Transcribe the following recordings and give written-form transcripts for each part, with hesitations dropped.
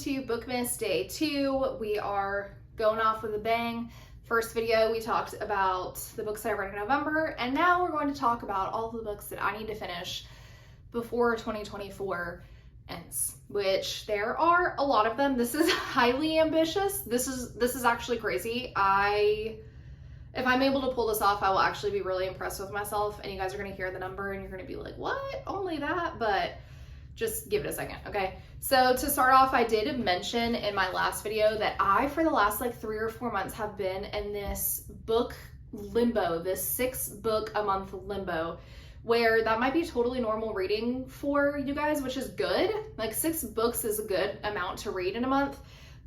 to Bookmas Day 2. We are going off with a bang. First video, we talked about the books I read in November, and now we're going to talk about all the books that I need to finish before 2024 ends, which there are a lot of them. This is highly ambitious. This is actually crazy. If I'm able to pull this off, I will actually be really impressed with myself, and you guys are going to hear the number and you're going to be like, what? Only that? But just give it a second, okay? So to start off, I did mention in my last video that I, for the last like 3 or 4 months, have been in this book limbo, this 6 book a month limbo, where that might be totally normal reading for you guys, which is good. Like 6 books is a good amount to read in a month,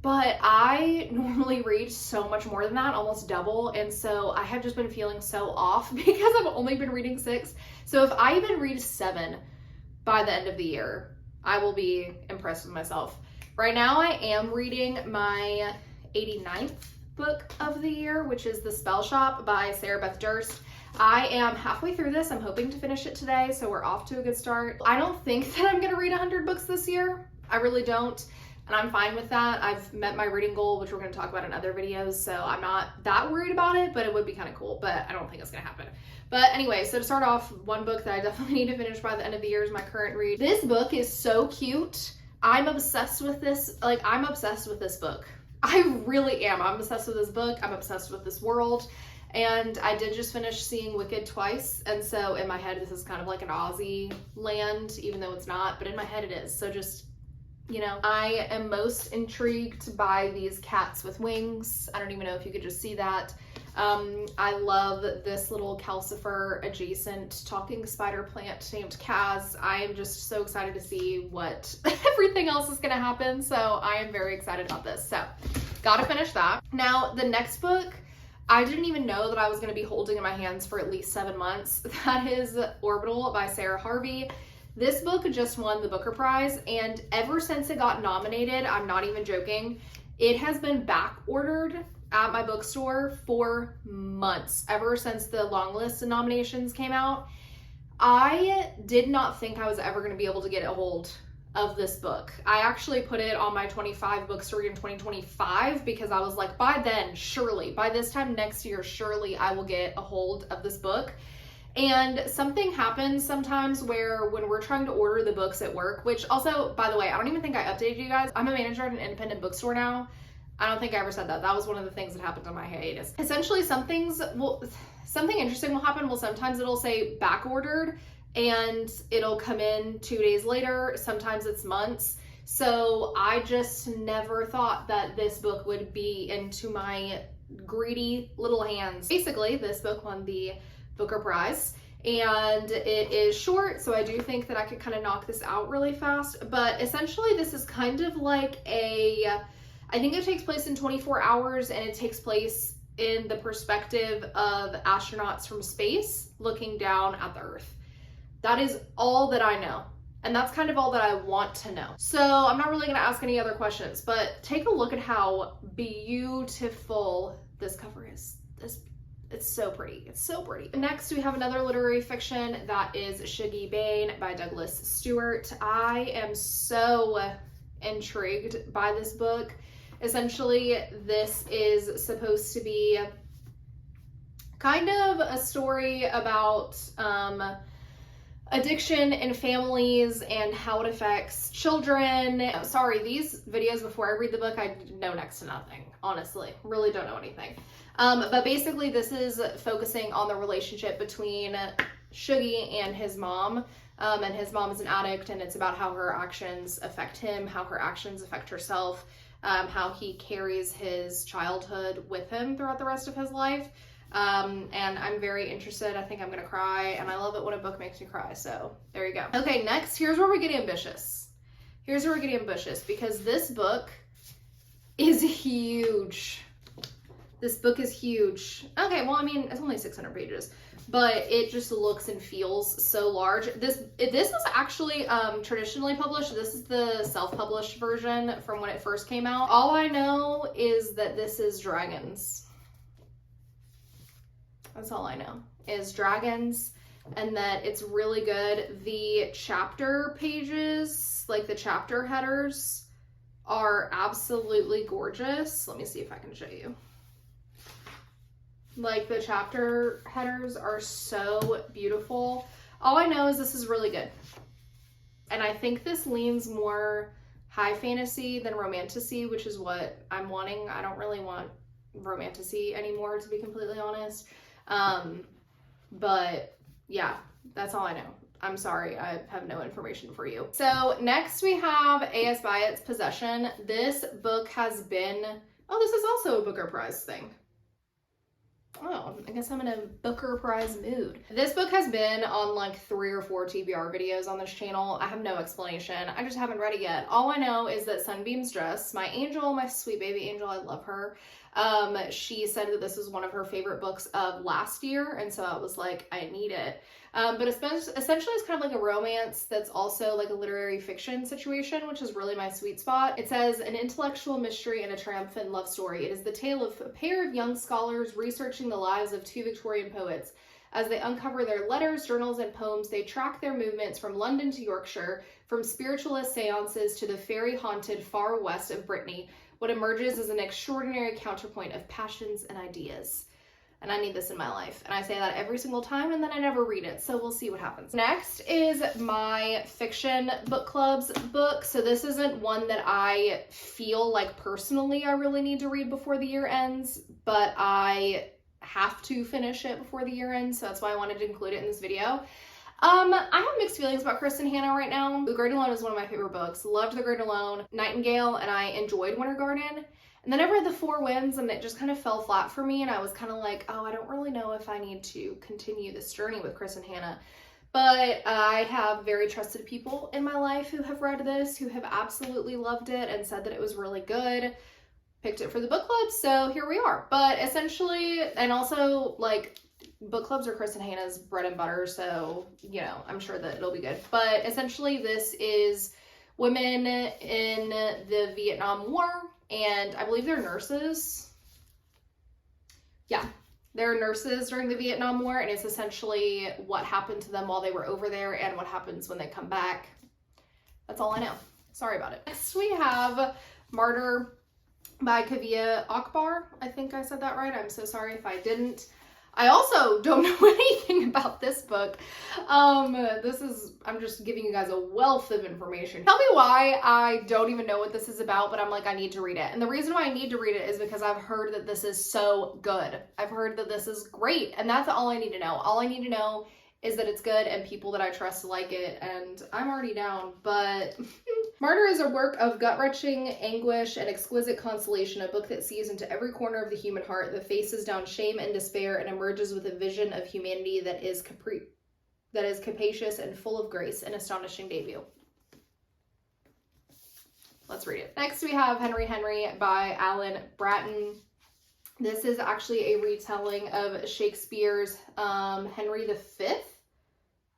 but I normally read so much more than that, almost double. And so I have just been feeling so off because I've only been reading 6. So if I even read 7 by the end of the year, I will be impressed with myself. Right now I am reading my 89th book of the year, which is The Spell Shop by Sarah Beth Durst. I am halfway through this. I'm hoping to finish it today, so we're off to a good start. I don't think that I'm gonna read 100 books this year. I really don't, and I'm fine with that. I've met my reading goal, which we're gonna talk about in other videos, so I'm not that worried about it, but it would be kind of cool, but I don't think it's gonna happen. But anyway, so to start off, one book that I definitely need to finish by the end of the year is my current read. This book is so cute. I'm obsessed with this. Like, I'm obsessed with this book. I really am. I'm obsessed with this book. I'm obsessed with this world. And I did just finish seeing Wicked twice. And so in my head, this is kind of like an Aussie land, even though it's not, but in my head it is. So just, you know, I am most intrigued by these cats with wings. I don't even know if you could just see that. I love this little calcifer adjacent talking spider plant named Kaz. I am just so excited to see what everything else is going to happen. So I am very excited about this. So gotta finish that. Now the next book, I didn't even know that I was going to be holding in my hands for at least 7 months. That is Orbital by Sarah Harvey. This book just won the Booker Prize, and ever since it got nominated, I'm not even joking, it has been back ordered at my bookstore for months, ever since the long list of nominations came out. I did not think I was ever going to be able to get a hold of this book. I actually put it on my 25 books to read in 2025 because I was like, by then, surely, by this time next year, surely I will get a hold of this book. And something happens sometimes where when we're trying to order the books at work, which also, by the way, I don't even think I updated you guys. I'm a manager at an independent bookstore now. I don't think I ever said that. That was one of the things that happened on my hiatus. Essentially, something interesting will happen. Well, sometimes it'll say back ordered and it'll come in 2 days later. Sometimes it's months. So I just never thought that this book would be into my greedy little hands. Basically, this book won the Booker Prize, and it is short, so I do think that I could kind of knock this out really fast. But essentially, this is kind of like I think it takes place in 24 hours, and it takes place in the perspective of astronauts from space looking down at the Earth. That is all that I know, and that's kind of all that I want to know. So I'm not really going to ask any other questions, but take a look at how beautiful this cover is. It's so pretty. It's so pretty. Next, we have another literary fiction that is Shuggie Bain by Douglas Stewart. I am so intrigued by this book. Essentially, this is supposed to be kind of a story about addiction in families and how it affects children. Sorry, these videos before I read the book, I know next to nothing. Honestly, really don't know anything. But basically this is focusing on the relationship between Shuggie and his mom. And his mom is an addict, and it's about how her actions affect him, how her actions affect herself, how he carries his childhood with him throughout the rest of his life. And I'm very interested. I think I'm gonna cry, and I love it when a book makes me cry, so there you go. Okay, next, here's where we get ambitious. Here's where we get ambitious, because this book is huge. This book is huge. Okay, well, I mean, it's only 600 pages, but it just looks and feels so large. This was actually traditionally published. This is the self-published version from when it first came out. All I know is that this is dragons. That's all I know, is dragons, and that it's really good. The chapter pages, like the chapter headers, are absolutely gorgeous. Let me see if I can show you. Like, the chapter headers are so beautiful. All I know is this is really good. And I think this leans more high fantasy than romantasy, which is what I'm wanting. I don't really want romantasy anymore, to be completely honest. But yeah, that's all I know. I'm sorry, I have no information for you. So next we have A.S. Byatt's Possession. This book has been, oh, this is also a Booker Prize thing. Oh, I guess I'm in a Booker Prize mood. This book has been on like 3 or 4 TBR videos on this channel. I have no explanation. I just haven't read it yet. All I know is that Sunbeam's Dress, my angel, my sweet baby angel, I love her. She said that this was one of her favorite books of last year, and so I was like, I need it. But essentially it's kind of like a romance that's also like a literary fiction situation, which is really my sweet spot. It says, an intellectual mystery and a triumphant love story. It is the tale of a pair of young scholars researching the lives of 2 Victorian poets. As they uncover their letters, journals, and poems, they track their movements from London to Yorkshire, from spiritualist seances to the fairy-haunted far west of Brittany. What emerges is an extraordinary counterpoint of passions and ideas. And I need this in my life. And I say that every single time, and then I never read it. So we'll see what happens. Next is my fiction book club's book. So this isn't one that I feel like personally I really need to read before the year ends, but I have to finish it before the year ends. So that's why I wanted to include it in this video. I have mixed feelings about Kristen Hanna right now. The Great Alone is one of my favorite books. Loved The Great Alone, Nightingale, and I enjoyed Winter Garden. And then I read The Four Winds and it just kind of fell flat for me, and I was kind of like, oh, I don't really know if I need to continue this journey with Kristen Hanna. But I have very trusted people in my life who have read this, who have absolutely loved it and said that it was really good. Picked it for the book club, so here we are. But essentially, and also like, book clubs are Kristen Hanna's bread and butter, so, you know, I'm sure that it'll be good. But essentially this is women in the Vietnam War, and I believe they're nurses. Yeah, they're nurses during the Vietnam War, and it's essentially what happened to them while they were over there and what happens when they come back. That's all I know. Sorry about it. Next we have Martyr by Kavia Akbar. I think I said that right. I'm so sorry if I didn't. I also don't know anything about this book. I'm just giving you guys a wealth of information. Tell me why I don't even know what this is about, but I'm like, I need to read it. And the reason why I need to read it is because I've heard that this is so good. I've heard that this is great, and that's all I need to know. All I need to know is that it's good and people that I trust like it, and I'm already down, but Martyr is a work of gut-wrenching anguish and exquisite consolation, a book that sees into every corner of the human heart, that faces down shame and despair, and emerges with a vision of humanity that is capacious and full of grace. An astonishing debut. Let's read it. Next we have Henry Henry by Alan Bratton. This is actually a retelling of Shakespeare's Henry V,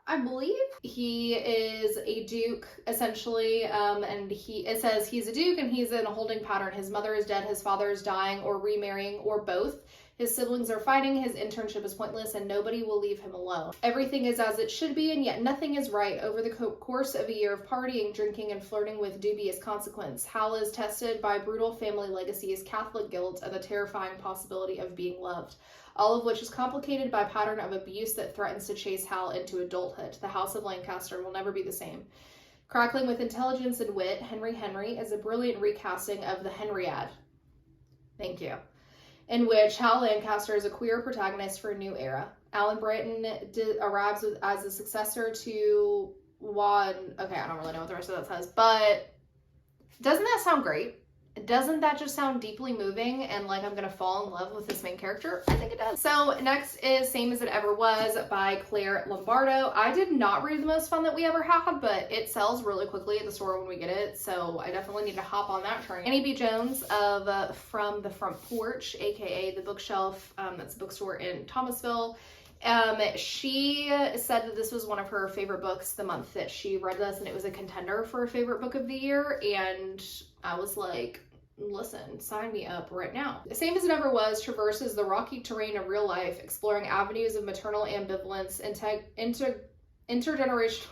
I believe. He is a duke, essentially, and it says he's a duke and he's in a holding pattern. His mother is dead, his father is dying or remarrying or both. His siblings are fighting, his internship is pointless, and nobody will leave him alone. Everything is as it should be, and yet nothing is right. Over the course of a year of partying, drinking, and flirting with dubious consequence, Hal is tested by brutal family legacies, Catholic guilt, and the terrifying possibility of being loved, all of which is complicated by a pattern of abuse that threatens to chase Hal into adulthood. The House of Lancaster will never be the same. Crackling with intelligence and wit, Henry Henry is a brilliant recasting of the Henriade. Thank you. In which Hal Lancaster is a queer protagonist for a new era. Alan Bratton arrives as a successor to Juan. Okay, I don't really know what the rest of that says, but doesn't that sound great? Doesn't that just sound deeply moving and like I'm gonna fall in love with this main character? I think it does. So next is Same as It Ever Was by Claire Lombardo. I did not read The Most Fun That We Ever Had, but it sells really quickly at the store when we get it, so I definitely need to hop on that train. Annie B. Jones of From the Front Porch, aka The Bookshelf, that's a bookstore in Thomasville. She said that this was one of her favorite books the month that she read this, and it was a contender for a favorite book of the year, and I was like, listen, sign me up right now. Same as It Ever Was traverses the rocky terrain of real life, exploring avenues of maternal ambivalence, intergenerational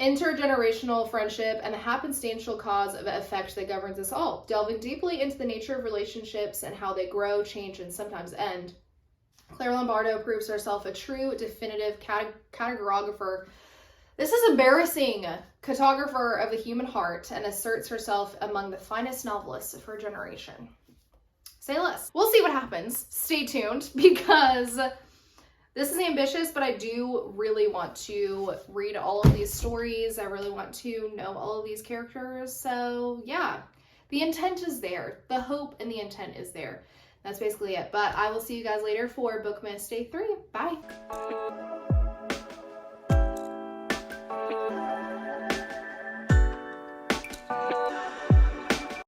intergenerational friendship, and the happenstantial cause of effect that governs us all. Delving deeply into the nature of relationships and how they grow, change, and sometimes end, Claire Lombardo proves herself a true, definitive categorographer. This is embarrassing. Cartographer of the human heart, and asserts herself among the finest novelists of her generation. Say less. We'll see what happens. Stay tuned, because this is ambitious, but I do really want to read all of these stories. I really want to know all of these characters. So yeah, the intent is there. The hope and the intent is there. That's basically it. But I will see you guys later for Bookmas Day 3. Bye.